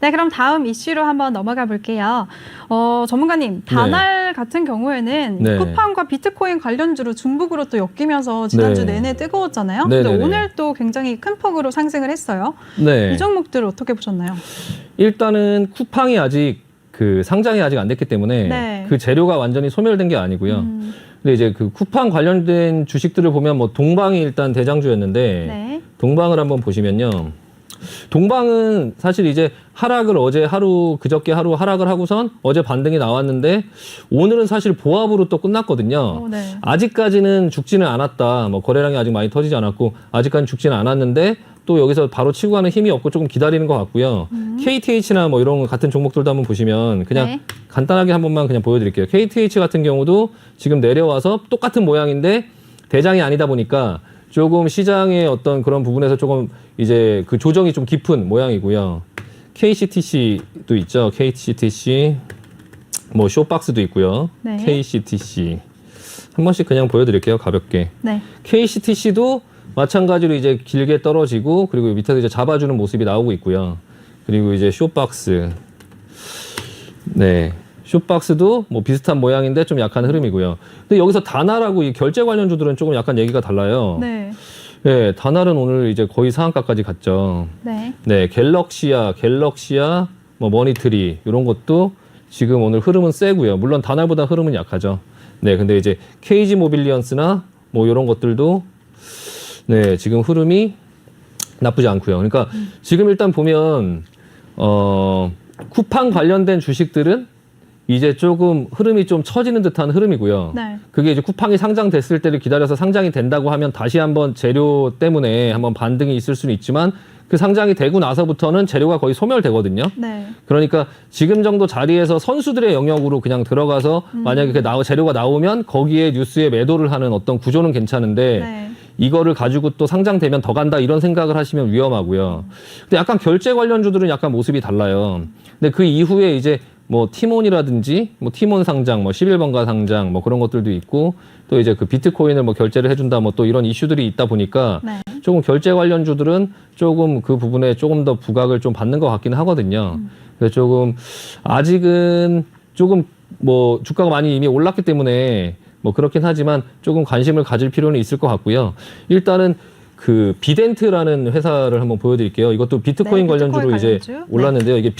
네, 그럼 다음 이슈로 한번 넘어가 볼게요. 전문가님, 다날 같은 경우에는 네. 쿠팡과 비트코인 관련주로 중북으로 또 엮이면서 지난주 네. 내내 뜨거웠잖아요. 네, 근데 네, 오늘 또 굉장히 큰 폭으로 상승을 했어요. 네. 이 종목들 어떻게 보셨나요? 일단은 쿠팡이 아직 그 상장이 아직 안 됐기 때문에 네. 그 재료가 완전히 소멸된 게 아니고요. 근데 이제 그 쿠팡 관련된 주식들을 보면 뭐 동방이 일단 대장주였는데 네. 동방을 한번 보시면요. 동방은 사실 이제 하락을 어제 하루 그저께 하루 하락을 하고선 어제 반등이 나왔는데 오늘은 사실 보합으로 또 끝났거든요. 네. 아직까지는 죽지는 않았다. 뭐 거래량이 아직 많이 터지지 않았고 아직까지는 죽지는 않았는데 또 여기서 바로 치고 가는 힘이 없고 조금 기다리는 것 같고요. KTH나 뭐 이런 같은 종목들도 한번 보시면 그냥 네. 간단하게 한 번만 그냥 보여드릴게요. KTH 같은 경우도 지금 내려와서 똑같은 모양인데 대장이 아니다 보니까 조금 시장의 어떤 그런 부분에서 조금 이제 그 조정이 좀 깊은 모양이고요. KCTC도 있죠. KCTC 뭐 쇼박스도 있고요. 네. KCTC 한 번씩 그냥 보여드릴게요. 가볍게. 네. KCTC도 마찬가지로 이제 길게 떨어지고 그리고 밑에서 이제 잡아주는 모습이 나오고 있고요. 그리고 이제 쇼박스. 네. 쇼박스도 뭐 비슷한 모양인데 좀 약한 흐름이고요. 근데 여기서 다날하고 이 결제 관련주들은 조금 약간 얘기가 달라요. 네. 네, 다날은 오늘 이제 거의 상한가까지 갔죠. 네. 네, 갤럭시아, 뭐 머니트리 이런 것도 지금 오늘 흐름은 세고요. 물론 다날보다 흐름은 약하죠. 네, 근데 이제 KG 모빌리언스나 뭐 이런 것들도 네, 지금 흐름이 나쁘지 않고요. 그러니까 지금 일단 보면 쿠팡 관련된 주식들은 이제 조금 흐름이 좀 처지는 듯한 흐름이고요. 네. 그게 이제 쿠팡이 상장됐을 때를 기다려서 상장이 된다고 하면 다시 한번 재료 때문에 한번 반등이 있을 수는 있지만 그 상장이 되고 나서부터는 재료가 거의 소멸되거든요. 네. 그러니까 지금 정도 자리에서 선수들의 영역으로 그냥 들어가서 만약에 그 재료가 나오면 거기에 뉴스에 매도를 하는 어떤 구조는 괜찮은데 네. 이거를 가지고 또 상장되면 더 간다 이런 생각을 하시면 위험하고요. 근데 약간 결제 관련주들은 약간 모습이 달라요. 근데 그 이후에 이제 뭐 티몬이라든지 뭐 티몬 상장, 뭐 11번가 상장 뭐 그런 것들도 있고 또 이제 그 비트코인을 뭐 결제를 해준다 뭐 또 이런 이슈들이 있다 보니까 네. 조금 결제 관련주들은 조금 그 부분에 조금 더 부각을 좀 받는 것 같기는 하거든요. 그래서 조금 아직은 조금 뭐 주가가 많이 이미 올랐기 때문에 뭐 그렇긴 하지만 조금 관심을 가질 필요는 있을 것 같고요. 일단은 그 비덴트라는 회사를 한번 보여드릴게요. 이것도 비트코인 네, 관련주로 비트코인 이제 관련주. 올랐는데요. 이게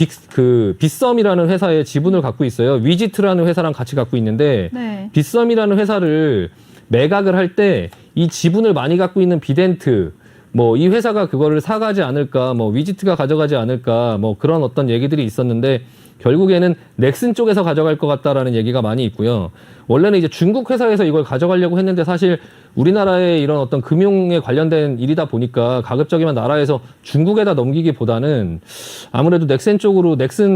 빗썸이라는 회사의 지분을 갖고 있어요. 위지트라는 회사랑 같이 갖고 있는데 네. 빗썸이라는 회사를 매각을 할 때 이 지분을 많이 갖고 있는 비덴트 뭐 이 회사가 그거를 사가지 않을까, 뭐 위지트가 가져가지 않을까, 뭐 그런 어떤 얘기들이 있었는데 결국에는 넥슨 쪽에서 가져갈 것 같다라는 얘기가 많이 있고요. 원래는 이제 중국 회사에서 이걸 가져가려고 했는데 사실 우리나라의 이런 어떤 금융에 관련된 일이다 보니까 가급적이면 나라에서 중국에다 넘기기보다는 아무래도 넥슨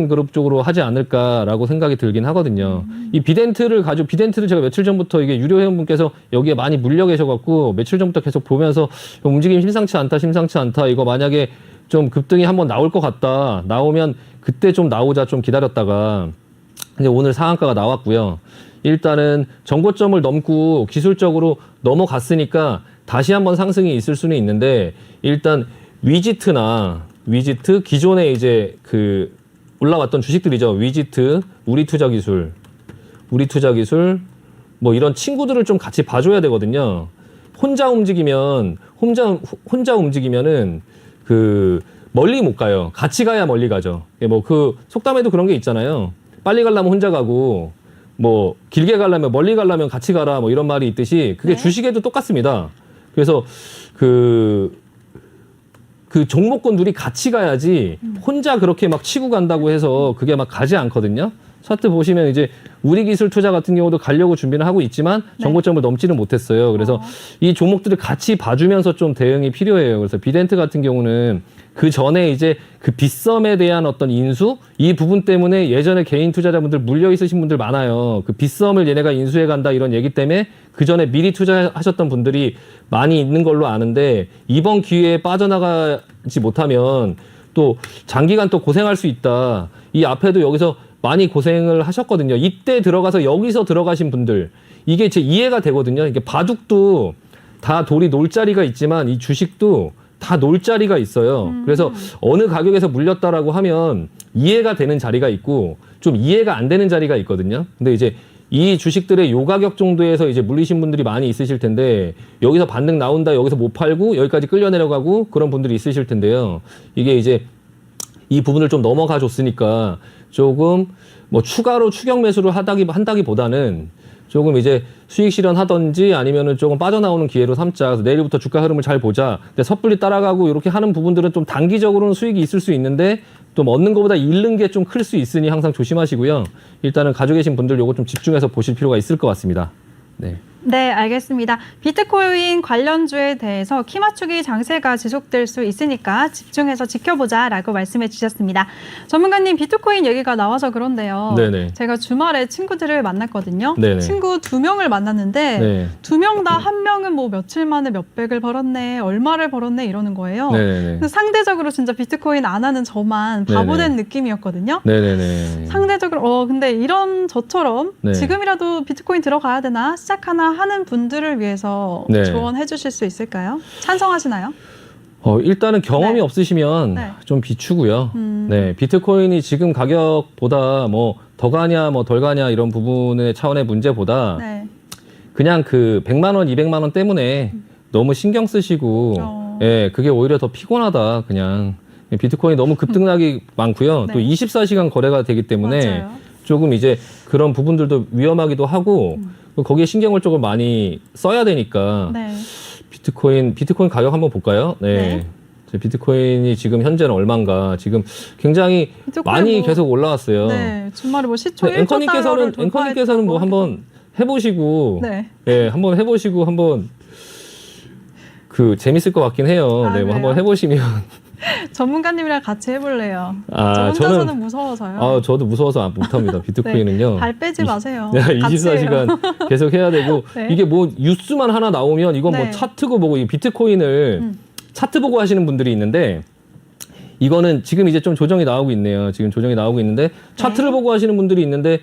그룹 쪽으로 하지 않을까라고 생각이 들긴 하거든요. 이 비덴트를 제가 며칠 전부터 이게 유료 회원분께서 여기에 많이 물려 계셔갖고 며칠 전부터 계속 보면서 움직임이 심상치 않다. 이거 만약에 좀 급등이 한번 나올 것 같다. 나오면 그때 좀 나오자 좀 기다렸다가 근데 오늘 상한가가 나왔고요. 일단은 정고점을 넘고 기술적으로 넘어갔으니까 다시 한번 상승이 있을 수는 있는데 일단 위지트 기존에 이제 그 올라왔던 주식들이죠. 위지트, 우리투자기술 뭐 이런 친구들을 좀 같이 봐줘야 되거든요. 혼자 움직이면은 그 멀리 못 가요. 같이 가야 멀리 가죠. 뭐 그 속담에도 그런 게 있잖아요. 빨리 가려면 혼자 가고 뭐 길게 가려면 멀리 가려면 같이 가라 뭐 이런 말이 있듯이 그게 네. 주식에도 똑같습니다. 그래서 그 종목군들이 같이 가야지 혼자 그렇게 막 치고 간다고 해서 그게 막 가지 않거든요. 차트 보시면 이제 우리기술투자 같은 경우도 가려고 준비는 하고 있지만 정고점을 넘지는 못했어요. 그래서 이 종목들을 같이 봐주면서 좀 대응이 필요해요. 그래서 비덴트 같은 경우는 그 전에 이제 그 빗썸에 대한 어떤 인수 이 부분 때문에 예전에 개인 투자자분들 물려 있으신 분들 많아요. 그 빗썸을 얘네가 인수해 간다 이런 얘기 때문에 그 전에 미리 투자하셨던 분들이 많이 있는 걸로 아는데 이번 기회에 빠져나가지 못하면 또 장기간 또 고생할 수 있다. 이 앞에도 여기서 많이 고생을 하셨거든요. 이때 들어가서 여기서 들어가신 분들 이게 제 이해가 되거든요. 이게 바둑도 다 돌이 놀 자리가 있지만 이 주식도 다 놀 자리가 있어요. 그래서 어느 가격에서 물렸다라고 하면 이해가 되는 자리가 있고 좀 이해가 안 되는 자리가 있거든요. 근데 이제 이 주식들의 요 가격 정도에서 이제 물리신 분들이 많이 있으실 텐데 여기서 반등 나온다 여기서 못 팔고 여기까지 끌려 내려가고 그런 분들이 있으실 텐데요. 이게 이제 이 부분을 좀 넘어가 줬으니까 조금 뭐 추가로 추격 매수를 한다기보다는 조금 이제 수익 실현하든지 아니면은 조금 빠져나오는 기회로 삼자. 그래서 내일부터 주가 흐름을 잘 보자. 근데 섣불리 따라가고 이렇게 하는 부분들은 좀 단기적으로는 수익이 있을 수 있는데 좀 얻는 것보다 잃는 게 좀 클 수 있으니 항상 조심하시고요. 일단은 가지고 계신 분들 요거 좀 집중해서 보실 필요가 있을 것 같습니다. 네. 네, 알겠습니다. 비트코인 관련주에 대해서 키 맞추기 장세가 지속될 수 있으니까 집중해서 지켜보자라고 말씀해 주셨습니다. 전문가님, 비트코인 얘기가 나와서 그런데요. 네네. 제가 주말에 친구들을 만났거든요. 네네. 친구 2명을 만났는데 네. 2명 다 한 명은 뭐 며칠 만에 몇백을 벌었네, 얼마를 벌었네 이러는 거예요. 네네네. 근데 상대적으로 진짜 비트코인 안 하는 저만 바보된 네네. 느낌이었거든요. 네네네. 상대적으로 근데 이런 저처럼 네. 지금이라도 비트코인 들어가야 되나 시작하나 하는 분들을 위해서 네. 조언해 주실 수 있을까요? 찬성하시나요? 일단은 경험이 네. 없으시면 네. 좀 비추고요. 네, 비트코인이 지금 가격보다 뭐 더 가냐 뭐 덜 가냐 이런 부분의 차원의 문제보다 네. 그냥 그 100만 원, 200만 원 때문에 너무 신경 쓰시고 예, 그게 오히려 더 피곤하다. 그냥 비트코인이 너무 급등락이 많고요. 네. 또 24시간 거래가 되기 때문에 맞아요. 조금 이제 그런 부분들도 위험하기도 하고 거기에 신경을 조금 많이 써야 되니까 네. 비트코인 가격 한번 볼까요? 네. 비트코인이 지금 현재는 얼마인가? 지금 굉장히 비트코인 많이 뭐, 계속 올라왔어요. 네. 주말에 뭐 시초 1조 앵커님께서는 뭐 한번 해보시고, 네. 네, 한번 해보시고 한번 그 재밌을 것 같긴 해요. 아, 네, 뭐 그래요? 한번 해보시면. 전문가님이랑 같이 해볼래요. 아, 저 혼자서는 무서워서요. 저도 무서워서 못합니다. 비트코인은요. 발 빼지 마세요. 24시간 계속 해야 되고 네. 이게 뭐 뉴스만 하나 나오면 이건 네. 뭐 차트고 보고 이 비트코인을 차트 보고 하시는 분들이 있는데 이거는 지금 이제 좀 조정이 나오고 있네요. 지금 조정이 나오고 있는데 차트를 보고 하시는 분들이 있는데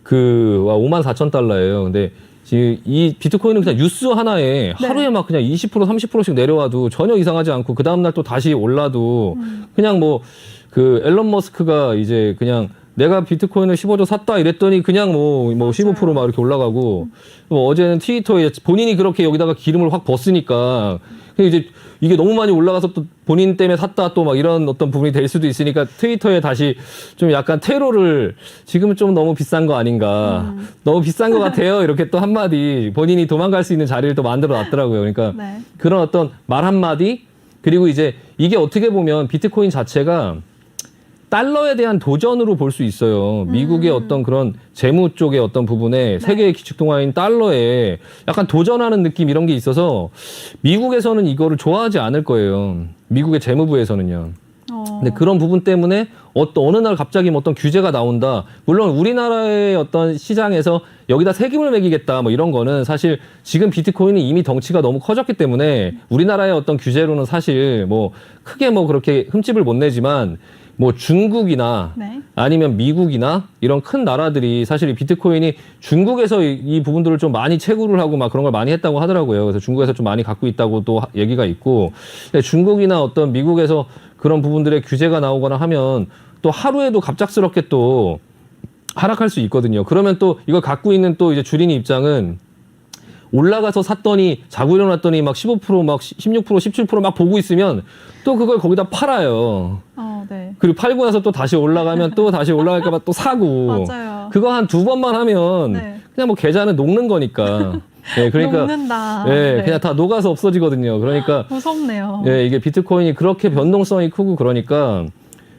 그 54,000달러예요. 근데 지금 이 비트코인은 그냥 뉴스 하나에 하루에 막 그냥 20% 30%씩 내려와도 전혀 이상하지 않고 그 다음 날 또 다시 올라도 그냥 뭐 그 앨런 머스크가 이제 그냥 내가 비트코인을 15조 샀다 이랬더니 그냥 뭐 15%막 이렇게 올라가고 뭐 어제는 트위터에 본인이 그렇게 여기다가 기름을 확 벗으니까 이제 이게 너무 많이 올라가서 또 본인 때문에 샀다 또 막 이런 어떤 부분이 될 수도 있으니까 트위터에 다시 좀 약간 테러를 지금은 좀 너무 비싼 거 아닌가 너무 비싼 거 같아요 이렇게 또 한마디 본인이 도망갈 수 있는 자리를 또 만들어 놨더라고요. 그러니까 네. 그런 어떤 말 한마디 그리고 이제 이게 어떻게 보면 비트코인 자체가 달러에 대한 도전으로 볼 수 있어요. 미국의 어떤 그런 재무 쪽의 어떤 부분에 세계의 기축통화인 달러에 약간 도전하는 느낌 이런 게 있어서 미국에서는 이거를 좋아하지 않을 거예요. 미국의 재무부에서는요. 근데 그런 부분 때문에 어느 날 갑자기 뭐 어떤 규제가 나온다. 물론 우리나라의 어떤 시장에서 여기다 세금을 매기겠다 뭐 이런 거는 사실 지금 비트코인이 이미 덩치가 너무 커졌기 때문에 우리나라의 어떤 규제로는 사실 뭐 크게 뭐 그렇게 흠집을 못 내지만 뭐 중국이나 네. 아니면 미국이나 이런 큰 나라들이 사실 이 비트코인이 중국에서 이 부분들을 좀 많이 채굴을 하고 막 그런 걸 많이 했다고 하더라고요. 그래서 중국에서 좀 많이 갖고 있다고 또 얘기가 있고 중국이나 어떤 미국에서 그런 부분들의 규제가 나오거나 하면 또 하루에도 갑작스럽게 또 하락할 수 있거든요. 그러면 또 이걸 갖고 있는 또 이제 주린이 입장은 올라가서 샀더니 자고 일어났더니 막 15% 막 16% 17% 막 보고 있으면 또 그걸 거기다 팔아요. 네. 그리고 팔고 나서 또 다시 올라가면 또 다시 올라갈까 봐 또 사고. 맞아요. 그거 한 2번만 하면 네. 그냥 뭐 계좌는 녹는 거니까. 네, 그러니까 녹는다. 네, 네. 그냥 다 녹아서 없어지거든요. 그러니까 무섭네요. 예, 이게 비트코인이 그렇게 변동성이 크고 그러니까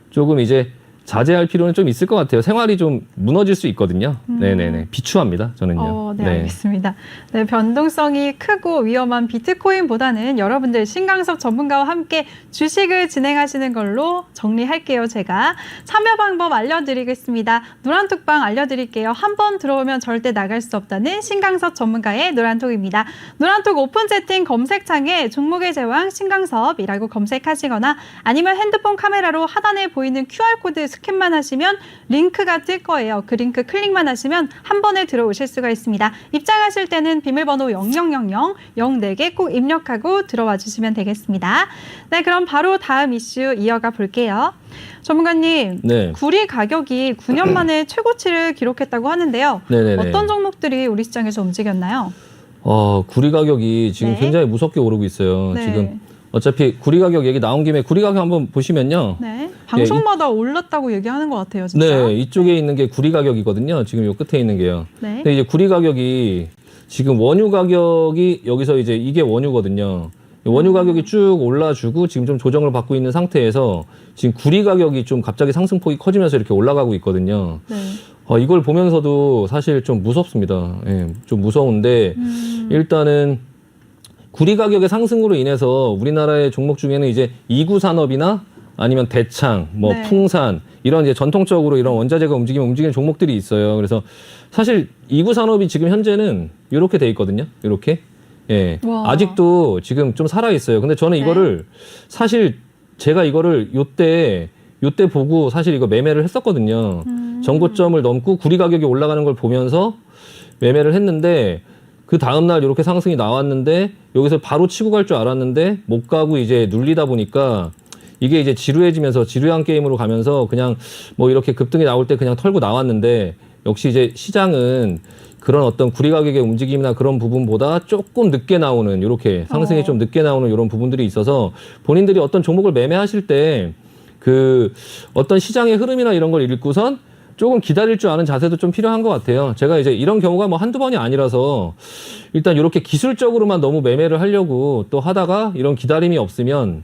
조금 이제 자제할 필요는 좀 있을 것 같아요. 생활이 좀 무너질 수 있거든요. 네네네. 비추합니다. 저는요. 네, 알겠습니다. 네, 변동성이 크고 위험한 비트코인보다는 여러분들 신강섭 전문가와 함께 주식을 진행하시는 걸로 정리할게요. 제가 참여 방법 알려드리겠습니다. 노란톡방 알려드릴게요. 한번 들어오면 절대 나갈 수 없다는 신강섭 전문가의 노란톡입니다. 노란톡 오픈 채팅 검색창에 종목의 제왕 신강섭이라고 검색하시거나 아니면 핸드폰 카메라로 하단에 보이는 QR코드 스캔만 하시면 링크가 뜰 거예요. 그 링크 클릭만 하시면 한 번에 들어오실 수가 있습니다. 입장하실 때는 비밀번호 0000 04개 꼭 입력하고 들어와 주시면 되겠습니다. 네, 그럼 바로 다음 이슈 이어가 볼게요. 전문가님, 네. 구리 가격이 9년 만에 최고치를 기록했다고 하는데요. 네네네. 어떤 종목들이 우리 시장에서 움직였나요? 구리 가격이 지금 네. 굉장히 무섭게 오르고 있어요. 네. 지금 어차피 구리 가격 얘기 나온 김에 구리 가격 한번 보시면요. 네, 방송마다 올랐다고 얘기하는 것 같아요, 진짜. 네, 이쪽에 있는 게 구리 가격이거든요. 지금 요 끝에 있는 게요. 네. 근데 이제 구리 가격이 지금 원유 가격이 여기서 이제 이게 원유거든요. 원유 가격이 쭉 올라주고 지금 좀 조정을 받고 있는 상태에서 지금 구리 가격이 좀 갑자기 상승폭이 커지면서 이렇게 올라가고 있거든요. 네. 이걸 보면서도 사실 좀 무섭습니다. 예, 좀 무서운데 일단은 구리 가격의 상승으로 인해서 우리나라의 종목 중에는 이제 이구 산업이나 아니면 대창, 뭐 네. 풍산 이런 이제 전통적으로 이런 원자재가 움직이는 종목들이 있어요. 그래서 사실 이구 산업이 지금 현재는 이렇게 돼 있거든요. 이렇게. 예. 와. 아직도 지금 좀 살아 있어요. 근데 저는 네. 이거를 사실 제가 이거를 요때 보고 사실 이거 매매를 했었거든요. 전고점을 넘고 구리 가격이 올라가는 걸 보면서 매매를 했는데 그 다음날 이렇게 상승이 나왔는데 여기서 바로 치고 갈 줄 알았는데 못 가고 이제 눌리다 보니까 이게 이제 지루해지면서 지루한 게임으로 가면서 그냥 뭐 이렇게 급등이 나올 때 그냥 털고 나왔는데 역시 이제 시장은 그런 어떤 구리 가격의 움직임이나 그런 부분보다 조금 늦게 나오는 이렇게 상승이 좀 늦게 나오는 이런 부분들이 있어서 본인들이 어떤 종목을 매매하실 때 그 어떤 시장의 흐름이나 이런 걸 읽고선 조금 기다릴 줄 아는 자세도 좀 필요한 것 같아요. 제가 이제 이런 경우가 뭐 한두 번이 아니라서 일단 이렇게 기술적으로만 너무 매매를 하려고 또 하다가 이런 기다림이 없으면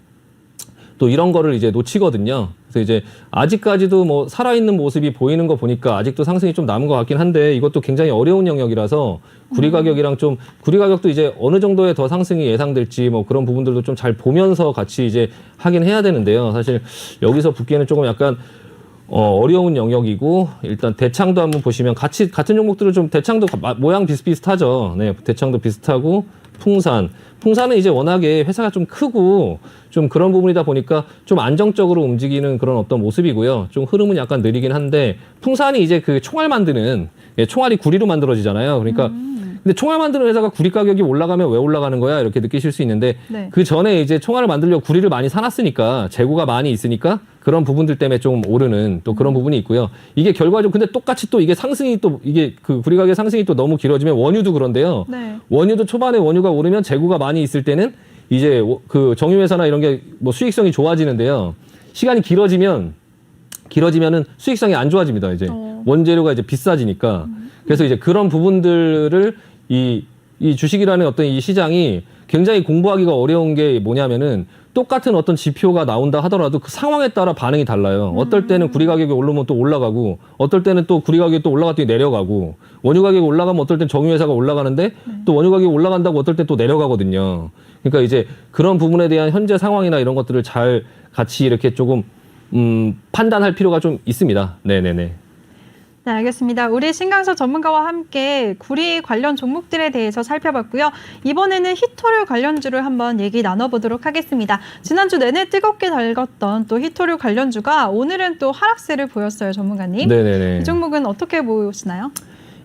또 이런 거를 이제 놓치거든요. 그래서 이제 아직까지도 뭐 살아있는 모습이 보이는 거 보니까 아직도 상승이 좀 남은 것 같긴 한데 이것도 굉장히 어려운 영역이라서 구리 가격이랑 좀 구리 가격도 이제 어느 정도의 더 상승이 예상될지 뭐 그런 부분들도 좀 잘 보면서 같이 이제 하긴 해야 되는데요. 사실 여기서 붙기에는 조금 약간 어려운 영역이고 일단 대창도 한번 보시면 같은 종목들을 좀 대창도 모양 비슷비슷하죠. 네, 대창도 비슷하고 풍산은 이제 워낙에 회사가 좀 크고 좀 그런 부분이다 보니까 좀 안정적으로 움직이는 그런 어떤 모습이고요. 좀 흐름은 약간 느리긴 한데 풍산이 이제 그 총알 만드는 총알이 구리로 만들어지잖아요. 그러니까 근데 총알 만드는 회사가 구리 가격이 올라가면 왜 올라가는 거야? 이렇게 느끼실 수 있는데 네. 그 전에 이제 총알을 만들려고 구리를 많이 사놨으니까 재고가 많이 있으니까 그런 부분들 때문에 좀 오르는 또 그런 부분이 있고요. 이게 결과적으로 근데 똑같이 또 이게 상승이 또 이게 그 구리 가격 상승이 또 너무 길어지면 원유도 그런데요. 네. 원유도 초반에 원유가 오르면 재고가 많이 있을 때는 이제 그 정유회사나 이런 게 뭐 수익성이 좋아지는데요. 시간이 길어지면은 수익성이 안 좋아집니다. 이제 원재료가 이제 비싸지니까. 그래서 이제 그런 부분들을 이 주식이라는 어떤 이 시장이 굉장히 공부하기가 어려운 게 뭐냐면은 똑같은 어떤 지표가 나온다 하더라도 그 상황에 따라 반응이 달라요. 어떨 때는 구리 가격이 오르면 또 올라가고 어떨 때는 또 구리 가격이 또 올라갔더니 내려가고 원유 가격이 올라가면 어떨 땐 정유회사가 올라가는데 또 원유 가격이 올라간다고 어떨 때 또 내려가거든요. 그러니까 이제 그런 부분에 대한 현재 상황이나 이런 것들을 잘 같이 이렇게 조금 판단할 필요가 좀 있습니다. 네네네. 네, 알겠습니다. 우리 신강석 전문가와 함께 구리 관련 종목들에 대해서 살펴봤고요. 이번에는 히토류 관련주를 한번 얘기 나눠보도록 하겠습니다. 지난주 내내 뜨겁게 달궜던 또 히토류 관련주가 오늘은 또 하락세를 보였어요, 전문가님. 네네네. 이 종목은 어떻게 보시나요?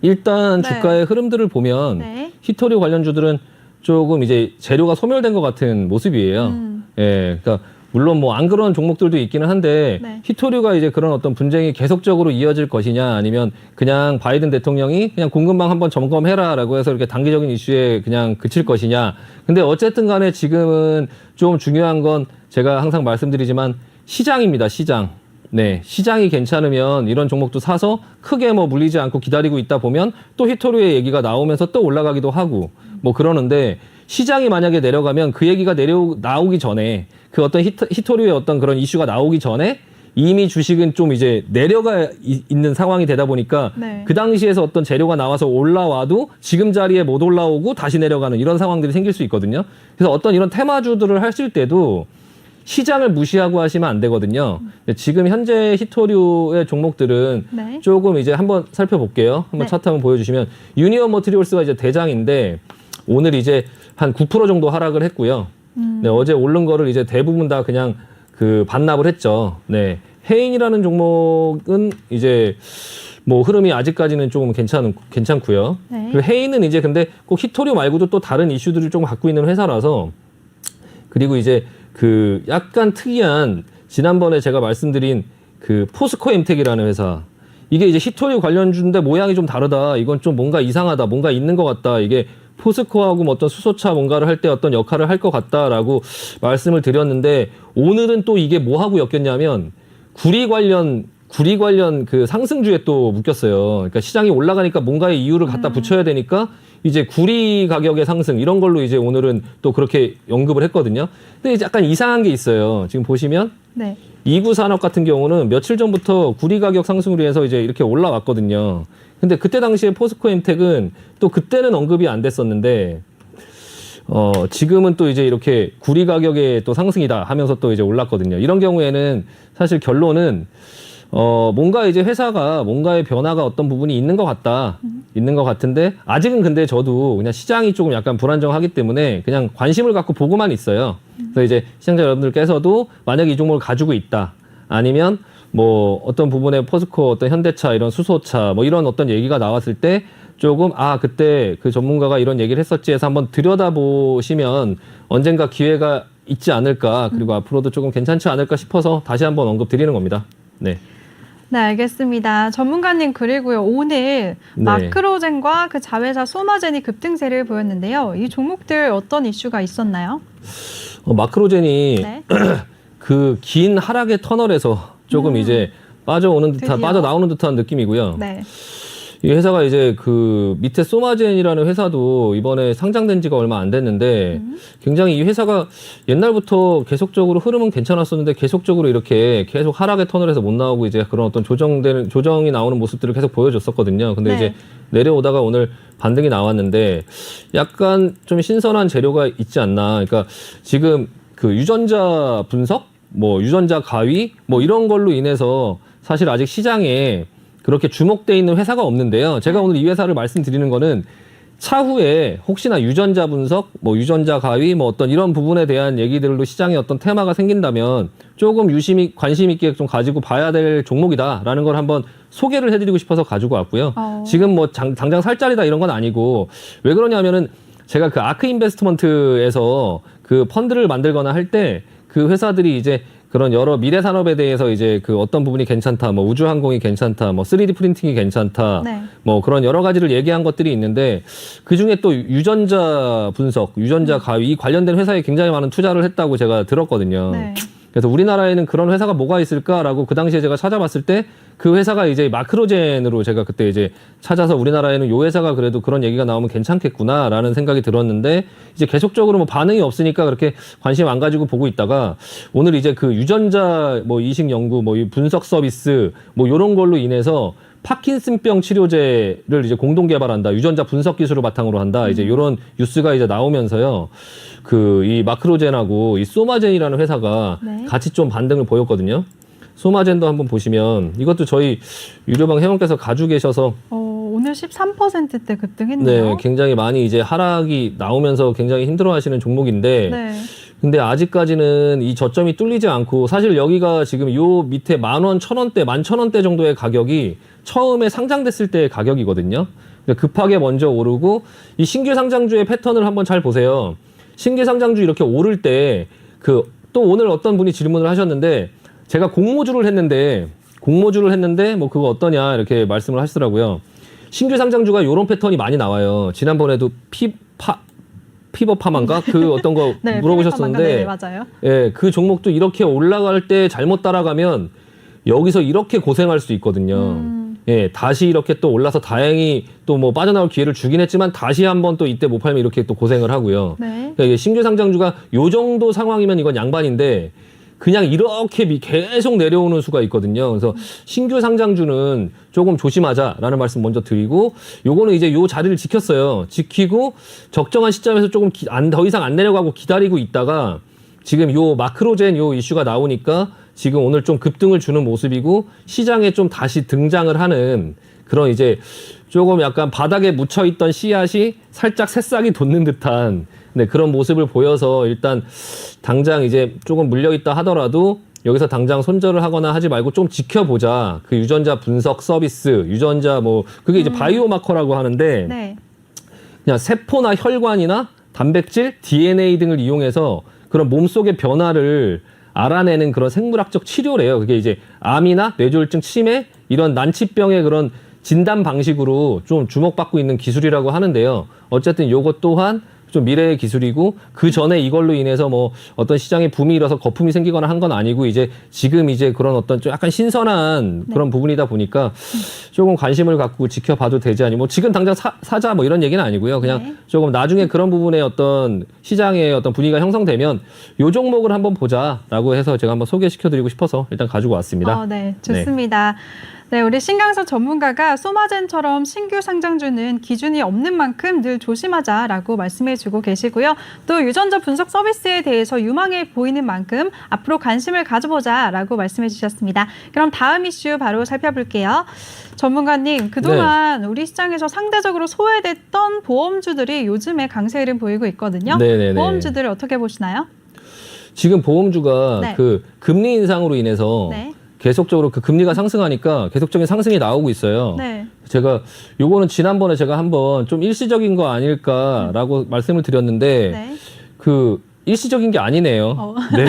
일단 네. 주가의 흐름들을 보면 네. 히토류 관련주들은 조금 이제 재료가 소멸된 것 같은 모습이에요. 예, 그러니까 물론 뭐 안 그런 종목들도 있기는 한데 네. 히토류가 이제 그런 어떤 분쟁이 계속적으로 이어질 것이냐 아니면 그냥 바이든 대통령이 그냥 공급망 한번 점검해라라고 해서 이렇게 단기적인 이슈에 그냥 그칠 것이냐. 근데 어쨌든 간에 지금은 좀 중요한 건 제가 항상 말씀드리지만 시장입니다. 시장. 네, 시장이 괜찮으면 이런 종목도 사서 크게 뭐 물리지 않고 기다리고 있다 보면 또 히토류의 얘기가 나오면서 또 올라가기도 하고 뭐 그러는데 시장이 만약에 내려가면 그 얘기가 나오기 전에 그 어떤 히토류의 어떤 그런 이슈가 나오기 전에 이미 주식은 좀 이제 내려가 있는 상황이 되다 보니까 네. 그 당시에서 어떤 재료가 나와서 올라와도 지금 자리에 못 올라오고 다시 내려가는 이런 상황들이 생길 수 있거든요. 그래서 어떤 이런 테마주들을 하실 때도 시장을 무시하고 하시면 안 되거든요. 지금 현재 히토류의 종목들은 네. 조금 이제 한번 살펴볼게요. 한번 네. 차트 한번 보여주시면 유니온 머티리얼스가 이제 대장인데 오늘 이제 한 9% 정도 하락을 했고요. 네, 어제 오른 거를 이제 대부분 다 그냥 그 반납을 했죠. 네. 해인이라는 종목은 이제 뭐 흐름이 아직까지는 조금 괜찮고요. 네. 그리고 해인은 이제 근데 꼭 히토류 말고도 또 다른 이슈들을 좀 갖고 있는 회사라서 그리고 이제 그 약간 특이한 지난번에 제가 말씀드린 그 포스코 엠텍이라는 회사 이게 이제 히토류 관련주인데 모양이 좀 다르다. 이건 좀 뭔가 이상하다. 뭔가 있는 것 같다. 이게 포스코하고 뭐 어떤 수소차 뭔가를 할 때 어떤 역할을 할 것 같다라고 말씀을 드렸는데 오늘은 또 이게 뭐하고 엮였냐면 구리 관련 그 상승주에 또 묶였어요. 그러니까 시장이 올라가니까 뭔가의 이유를 갖다 붙여야 되니까 이제 구리 가격의 상승 이런 걸로 이제 오늘은 또 그렇게 언급을 했거든요. 근데 이제 약간 이상한 게 있어요. 지금 보시면 네. 이구산업 같은 경우는 며칠 전부터 구리 가격 상승으로 해서 이제 이렇게 올라왔거든요. 근데 그때 당시에 포스코 엠텍은 또 그때는 언급이 안 됐었는데 지금은 또 이제 이렇게 구리 가격의 또 상승이다 하면서 또 이제 올랐거든요. 이런 경우에는 사실 결론은 뭔가 이제 회사가 뭔가의 변화가 어떤 부분이 있는 것 같다. 있는 것 같은데 아직은 근데 저도 그냥 시장이 조금 약간 불안정하기 때문에 그냥 관심을 갖고 보고만 있어요. 그래서 이제 시청자 여러분들께서도 만약에 이 종목을 가지고 있다. 아니면 뭐 어떤 부분에 포스코 어떤 현대차 이런 수소차 뭐 이런 어떤 얘기가 나왔을 때 조금 그때 그 전문가가 이런 얘기를 했었지 해서 한번 들여다보시면 언젠가 기회가 있지 않을까 그리고 앞으로도 조금 괜찮지 않을까 싶어서 다시 한번 언급 드리는 겁니다. 네. 네, 알겠습니다. 전문가님 그리고요. 오늘 네. 마크로젠과 그 자회사 소마젠이 급등세를 보였는데요. 이 종목들 어떤 이슈가 있었나요? 마크로젠이 네. 그 긴 하락의 터널에서 조금 이제 드디어. 빠져나오는 듯한 느낌이고요. 네. 이 회사가 이제 그 밑에 소마젠이라는 회사도 이번에 상장된 지가 얼마 안 됐는데 굉장히 이 회사가 옛날부터 계속적으로 흐름은 괜찮았었는데 계속적으로 이렇게 계속 하락의 터널에서 못 나오고 이제 그런 어떤 조정이 나오는 모습들을 계속 보여줬었거든요. 근데 네. 이제 내려오다가 오늘 반등이 나왔는데 약간 좀 신선한 재료가 있지 않나. 그러니까 지금 그 유전자 분석, 뭐 유전자 가위, 뭐 이런 걸로 인해서 사실 아직 시장에 그렇게 주목돼 있는 회사가 없는데요. 제가 오늘 이 회사를 말씀드리는 거는 차후에 혹시나 유전자 분석, 뭐 유전자 가위, 뭐 어떤 이런 부분에 대한 얘기들로 시장에 어떤 테마가 생긴다면 조금 유심히 관심 있게 좀 가지고 봐야 될 종목이다라는 걸 한번 소개를 해드리고 싶어서 가지고 왔고요. 지금 뭐 당장 살 자리다 이런 건 아니고 왜 그러냐면은 제가 그 아크 인베스트먼트에서 그 펀드를 만들거나 할 때 그 회사들이 이제 그런 여러 미래 산업에 대해서 이제 그 어떤 부분이 괜찮다, 뭐 우주항공이 괜찮다, 뭐 3D 프린팅이 괜찮다, 네. 뭐 그런 여러 가지를 얘기한 것들이 있는데 그 중에 또 유전자 분석, 유전자 가위 이 관련된 회사에 굉장히 많은 투자를 했다고 제가 들었거든요. 네. 그래서 우리나라에는 그런 회사가 뭐가 있을까라고 그 당시에 제가 찾아봤을 때 그 회사가 이제 마크로젠으로 제가 그때 이제 찾아서 우리나라에는 요 회사가 그래도 그런 얘기가 나오면 괜찮겠구나라는 생각이 들었는데 이제 계속적으로 뭐 반응이 없으니까 그렇게 관심 안 가지고 보고 있다가 오늘 이제 그 유전자 뭐 이식 연구 뭐 이 분석 서비스 뭐 요런 걸로 인해서 파킨슨병 치료제를 이제 공동 개발한다. 유전자 분석 기술을 바탕으로 한다. 이제 요런 뉴스가 이제 나오면서요. 그 이 마크로젠하고 이 소마젠이라는 회사가 네. 같이 좀 반등을 보였거든요. 소마젠도 한번 보시면 이것도 저희 유료방 회원께서 가지고 계셔서 오늘 13%대 급등했네요. 네, 굉장히 많이 이제 하락이 나오면서 굉장히 힘들어하시는 종목인데 네. 근데 아직까지는 이 저점이 뚫리지 않고 사실 여기가 지금 요 밑에 10,000원, 1,000원대, 11,000원대 정도의 가격이 처음에 상장됐을 때의 가격이거든요. 급하게 먼저 오르고 이 신규 상장주의 패턴을 한번 잘 보세요. 신규 상장주 이렇게 오를 때 그 또 오늘 어떤 분이 질문을 하셨는데 제가 공모주를 했는데 뭐 그거 어떠냐 이렇게 말씀을 하시더라고요. 신규 상장주가 이런 패턴이 많이 나와요. 지난번에도 피버파만가 그 어떤 거 네, 물어보셨었는데 네, 맞아요. 예, 그 종목도 이렇게 올라갈 때 잘못 따라가면 여기서 이렇게 고생할 수 있거든요. 예, 다시 이렇게 또 올라서 다행히 또 뭐 빠져나올 기회를 주긴 했지만 다시 한번 또 이때 못 팔면 이렇게 또 고생을 하고요. 네. 그러니까 이게 신규 상장주가 요 정도 상황이면 이건 양반인데 그냥 이렇게 계속 내려오는 수가 있거든요. 그래서 신규 상장주는 조금 조심하자라는 말씀 먼저 드리고 요거는 이제 요 자리를 지켰어요. 지키고 적정한 시점에서 조금 더 이상 안 내려가고 기다리고 있다가 지금 요 마크로젠 요 이슈가 나오니까 지금 오늘 좀 급등을 주는 모습이고 시장에 좀 다시 등장을 하는 그런 이제 조금 약간 바닥에 묻혀있던 씨앗이 살짝 새싹이 돋는 듯한 네, 그런 모습을 보여서 일단 당장 이제 조금 물려있다 하더라도 여기서 당장 손절을 하거나 하지 말고 좀 지켜보자. 그 유전자 분석 서비스, 유전자 뭐 그게 이제 바이오마커라고 하는데 네. 그냥 세포나 혈관이나 단백질, DNA 등을 이용해서 그런 몸속의 변화를 알아내는 그런 생물학적 치료래요. 그게 이제 암이나 뇌졸중 치매 이런 난치병의 그런 진단 방식으로 좀 주목받고 있는 기술이라고 하는데요. 어쨌든 요것 또한 좀 미래의 기술이고 그 전에 이걸로 인해서 뭐 어떤 시장에 붐이 일어서 거품이 생기거나 한 건 아니고 이제 지금 이제 그런 어떤 좀 약간 신선한 그런 부분이다 보니까 조금 관심을 갖고 지켜봐도 되지 아니 뭐 지금 당장 사자 뭐 이런 얘기는 아니고요. 그냥 네. 조금 나중에 그런 부분에 어떤 시장의 어떤 분위기가 형성되면 요 종목을 한번 보자라고 해서 제가 한번 소개시켜드리고 싶어서 일단 가지고 왔습니다. 네, 좋습니다. 네, 우리 신강석 전문가가 소마젠처럼 신규 상장주는 기준이 없는 만큼 늘 조심하자라고 말씀해주고 계시고요. 또 유전자 분석 서비스에 대해서 유망해 보이는 만큼 앞으로 관심을 가져보자라고 말씀해 주셨습니다. 그럼 다음 이슈 바로 살펴볼게요. 전문가님, 그동안 우리 시장에서 상대적으로 소외됐던 보험주들이 요즘에 강세 흐름 보이고 있거든요. 네네네. 보험주들을 어떻게 보시나요? 지금 보험주가 네. 그 금리 인상으로 인해서 네. 계속적으로 그 금리가 상승하니까 계속적인 상승이 나오고 있어요. 네. 제가 요거는 지난번에 제가 한번 좀 일시적인 거 아닐까라고 말씀을 드렸는데 네. 그 일시적인 게 아니네요. 네.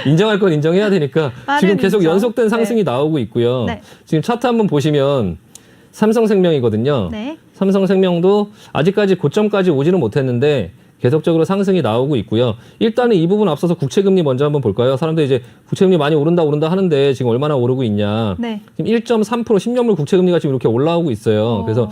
인정할 건 인정해야 되니까 지금 계속 인정. 연속된 상승이 나오고 있고요. 네. 지금 차트 한번 보시면 삼성생명이거든요. 네. 삼성생명도 아직까지 고점까지 오지는 못했는데 계속적으로 상승이 나오고 있고요. 일단은 이 부분 앞서서 국채금리 먼저 한번 볼까요? 사람들이 이제 국채금리 많이 오른다 하는데 지금 얼마나 오르고 있냐. 네. 지금 1.3% 10년물 국채금리가 지금 이렇게 올라오고 있어요. 그래서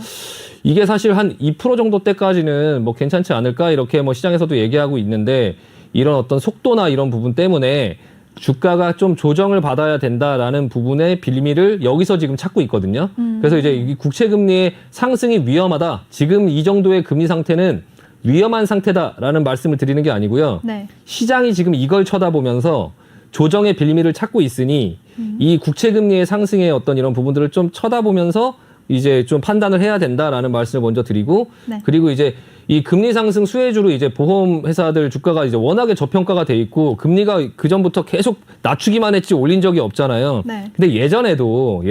이게 사실 한 2% 정도 때까지는 뭐 괜찮지 않을까 이렇게 뭐 시장에서도 얘기하고 있는데 이런 어떤 속도나 이런 부분 때문에 주가가 좀 조정을 받아야 된다라는 부분의 빌미를 여기서 지금 찾고 있거든요. 그래서 이제 이 국채금리의 상승이 위험하다. 지금 이 정도의 금리 상태는 위험한 상태다라는 말씀을 드리는 게 아니고요. 네. 시장이 지금 이걸 쳐다보면서 조정의 빌미를 찾고 있으니 이 국채금리의 상승의 어떤 이런 부분들을 좀 쳐다보면서 이제 좀 판단을 해야 된다라는 말씀을 먼저 드리고 네. 그리고 이제 이 금리 상승 수혜주로 이제 보험 회사들 주가가 이제 워낙에 저평가가 돼 있고 금리가 그 전부터 계속 낮추기만 했지 올린 적이 없잖아요. 네. 근데 예전에도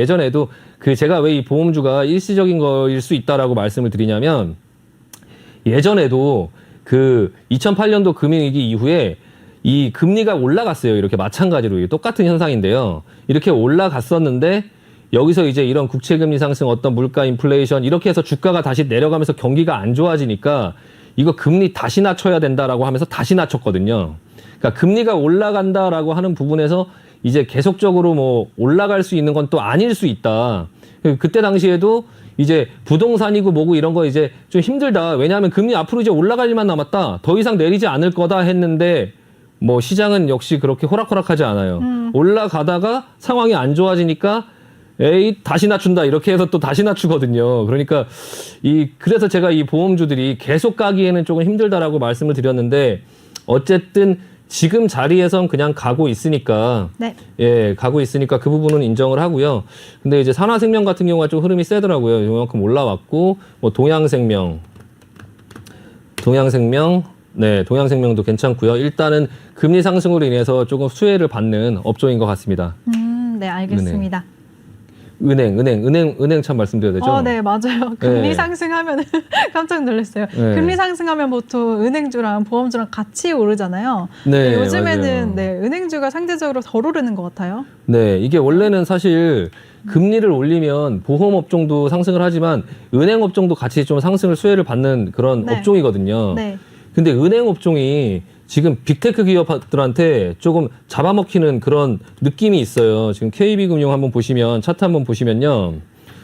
그 제가 왜 이 보험주가 일시적인 거일 수 있다라고 말씀을 드리냐면 예전에도 그 2008년도 금융위기 이후에 이 금리가 올라갔어요. 이렇게 마찬가지로 똑같은 현상인데요. 이렇게 올라갔었는데 여기서 이제 이런 국채금리 상승, 어떤 물가 인플레이션 이렇게 해서 주가가 다시 내려가면서 경기가 안 좋아지니까 이거 금리 다시 낮춰야 된다라고 하면서 다시 낮췄거든요. 그러니까 금리가 올라간다라고 하는 부분에서 이제 계속적으로 뭐 올라갈 수 있는 건 또 아닐 수 있다. 그때 당시에도 이제 부동산이고 뭐고 이런 거 이제 좀 힘들다. 왜냐하면 금리 앞으로 이제 올라갈 일만 남았다. 더 이상 내리지 않을 거다 했는데 뭐 시장은 역시 그렇게 호락호락하지 않아요. 올라가다가 상황이 안 좋아지니까 에이 다시 낮춘다 이렇게 해서 또 다시 낮추거든요. 그러니까 그래서 제가 이 보험주들이 계속 가기에는 조금 힘들다라고 말씀을 드렸는데 어쨌든 지금 자리에선 그냥 가고 있으니까 네. 예, 가고 있으니까 그 부분은 인정을 하고요. 근데 이제 산화생명 같은 경우가 좀 흐름이 세더라고요. 이만큼 올라왔고 뭐 동양생명 네, 동양생명도 괜찮고요. 일단은 금리 상승으로 인해서 조금 수혜를 받는 업종인 것 같습니다. 네, 알겠습니다. 은행 참 말씀드려야 되죠? 네, 맞아요. 금리 네. 상승하면 깜짝 놀랐어요. 네. 금리 상승하면 보통 은행주랑 보험주랑 같이 오르잖아요. 네, 근데 요즘에는 맞아요. 네, 은행주가 상대적으로 덜 오르는 것 같아요. 네, 이게 원래는 사실 금리를 올리면 보험 업종도 상승을 하지만 은행 업종도 같이 좀 상승을 수혜를 받는 그런 네. 업종이거든요. 네. 근데 은행 업종이 지금 빅테크 기업들한테 조금 잡아먹히는 그런 느낌이 있어요. 지금 KB금융 한번 보시면 차트 한번 보시면요.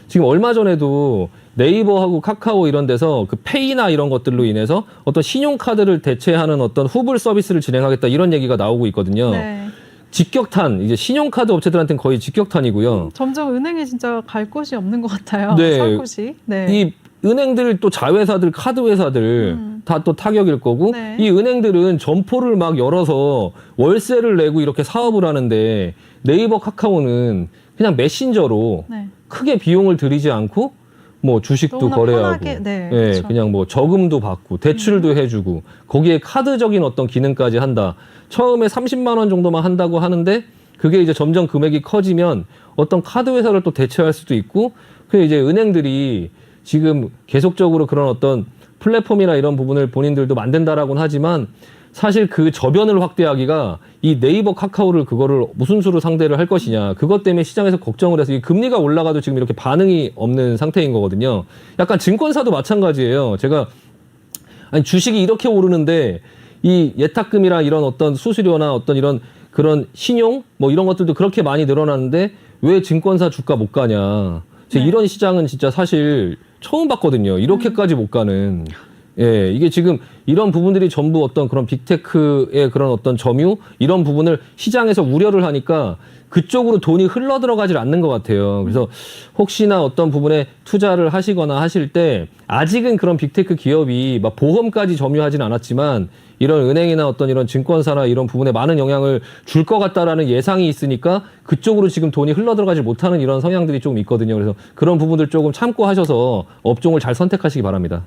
지금 얼마 전에도 네이버하고 카카오 이런 데서 그 페이나 이런 것들로 인해서 어떤 신용카드를 대체하는 어떤 후불 서비스를 진행하겠다 이런 얘기가 나오고 있거든요. 네. 직격탄, 이제 신용카드 업체들한테는 거의 직격탄이고요. 점점 은행이 진짜 갈 곳이 없는 것 같아요. 네. 살 곳이. 네. 이 은행들 또 자회사들, 카드 회사들 다 또 타격일 거고 네. 이 은행들은 점포를 막 열어서 월세를 내고 이렇게 사업을 하는데 네이버, 카카오는 그냥 메신저로 네. 크게 비용을 들이지 않고 뭐 주식도 너무나 거래하고 편하게, 네, 예, 그렇죠. 그냥 뭐 저금도 받고 대출도 해주고 거기에 카드적인 어떤 기능까지 한다. 처음에 30만 원 정도만 한다고 하는데 그게 이제 점점 금액이 커지면 어떤 카드 회사를 또 대체할 수도 있고, 그 이제 은행들이 지금 계속적으로 그런 어떤 플랫폼이나 이런 부분을 본인들도 만든다라고는 하지만 사실 그 저변을 확대하기가 이 네이버 카카오를 그거를 무슨 수로 상대를 할 것이냐, 그것 때문에 시장에서 걱정을 해서 이 금리가 올라가도 지금 이렇게 반응이 없는 상태인 거거든요. 약간 증권사도 마찬가지예요. 제가 아니 주식이 이렇게 오르는데 이 예탁금이나 이런 어떤 수수료나 어떤 이런 그런 신용 뭐 이런 것들도 그렇게 많이 늘어나는데 왜 증권사 주가 못 가냐. 네. 이런 시장은 진짜 사실 처음 봤거든요. 이렇게까지 못 가는. 예, 이게 지금 이런 부분들이 전부 어떤 그런 빅테크의 그런 어떤 점유 이런 부분을 시장에서 우려를 하니까 그쪽으로 돈이 흘러 들어가질 않는 것 같아요. 그래서 혹시나 어떤 부분에 투자를 하시거나 하실 때 아직은 그런 빅테크 기업이 막 보험까지 점유하진 않았지만 이런 은행이나 어떤 이런 증권사나 이런 부분에 많은 영향을 줄 것 같다라는 예상이 있으니까 그쪽으로 지금 돈이 흘러 들어가지 못하는 이런 성향들이 조금 있거든요. 그래서 그런 부분들 조금 참고하셔서 업종을 잘 선택하시기 바랍니다.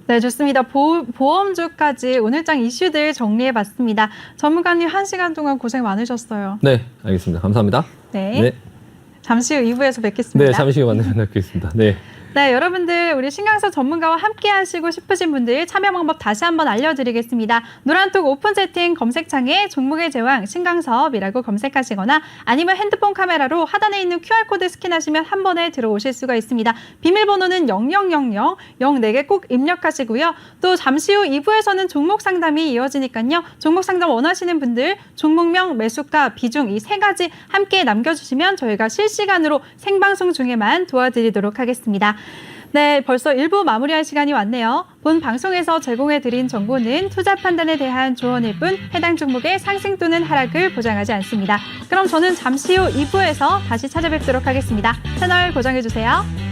네, 좋습니다. 보험주까지 오늘장 이슈들 정리해봤습니다. 전문가님 1시간 동안 고생 많으셨어요. 네, 알겠습니다. 감사합니다. 네. 잠시 후 2부에서 뵙겠습니다. 네, 잠시 후에 뵙겠습니다. 네. 네, 여러분들 우리 신강석 전문가와 함께 하시고 싶으신 분들 참여 방법 다시 한번 알려드리겠습니다. 노란톡 오픈 채팅 검색창에 종목의 제왕 신강섭이라고 검색하시거나 아니면 핸드폰 카메라로 하단에 있는 QR코드 스캔하시면 한 번에 들어오실 수가 있습니다. 비밀번호는 0000 04개 꼭 입력하시고요. 또 잠시 후 2부에서는 종목 상담이 이어지니까요. 종목 상담 원하시는 분들 종목명, 매수가, 비중 이 3가지 함께 남겨주시면 저희가 실시간으로 생방송 중에만 도와드리도록 하겠습니다. 네, 벌써 1부 마무리할 시간이 왔네요. 본 방송에서 제공해드린 정보는 투자 판단에 대한 조언일 뿐 해당 종목의 상승 또는 하락을 보장하지 않습니다. 그럼 저는 잠시 후 2부에서 다시 찾아뵙도록 하겠습니다. 채널 고정해주세요.